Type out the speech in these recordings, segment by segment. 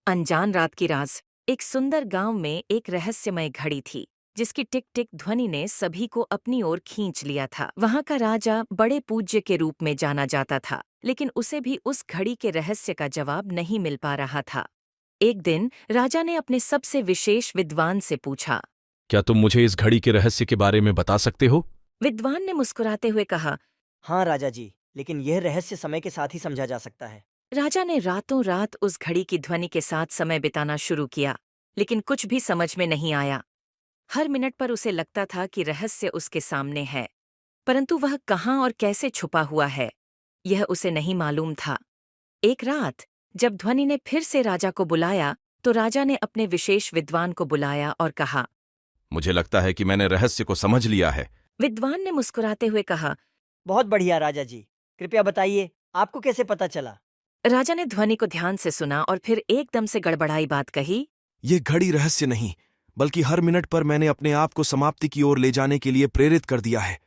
अनजान रात की राज। एक सुंदर गांव में एक रहस्यमय घड़ी थी जिसकी टिक टिक ध्वनि ने सभी को अपनी ओर खींच लिया था। वहां का राजा बड़े पूज्य के रूप में जाना जाता था, लेकिन उसे भी उस घड़ी के रहस्य का जवाब नहीं मिल पा रहा था। एक दिन राजा ने अपने सबसे विशेष विद्वान से पूछा। क्या तुम मुझे इस घड़ी के रहस्य के बारे में बता सकते हो? विद्वान ने मुस्कुराते हुए कहा। हाँ राजा जी, लेकिन यह रहस्य समय के साथ ही समझा जा सकता है। राजा ने रातों रात उस घड़ी की ध्वनि के साथ समय बिताना शुरू किया, लेकिन कुछ भी समझ में नहीं आया। हर मिनट पर उसे लगता था कि रहस्य उसके सामने है, परंतु वह कहाँ और कैसे छुपा हुआ है, यह उसे नहीं मालूम था। एक रात जब ध्वनि ने फिर से राजा को बुलाया, तो राजा ने अपने विशेष विद्वान को बुलाया और कहा। मुझे लगता है कि मैंने रहस्य को समझ लिया है। विद्वान ने मुस्कुराते हुए कहा। बहुत बढ़िया राजा जी, कृपया बताइए, आपको कैसे पता चला? राजा ने ध्वनि को ध्यान से सुना और फिर एकदम से गड़बड़ाई बात कही। ये घड़ी रहस्य नहीं, बल्कि हर मिनट पर मैंने अपने आप को समाप्ति की ओर ले जाने के लिए प्रेरित कर दिया है।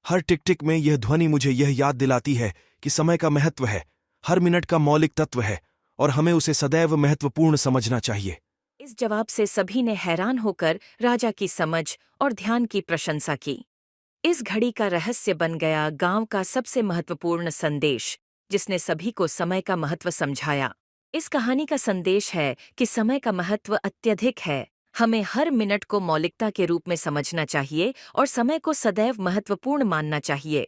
हर टिक टिक में यह ध्वनि मुझे यह याद दिलाती है कि समय का महत्व है, हर मिनट का मौलिक तत्व है, और हमें उसे सदैव महत्वपूर्ण समझना चाहिए। इस जवाब से सभी ने हैरान होकर राजा की समझ और ध्यान की प्रशंसा की। इस घड़ी का रहस्य बन गया गांव का सबसे महत्वपूर्ण संदेश, जिसने सभी को समय का महत्व समझाया। इस कहानी का संदेश है कि समय का महत्व अत्यधिक है। हमें हर मिनट को मौलिकता के रूप में समझना चाहिए और समय को सदैव महत्वपूर्ण मानना चाहिए।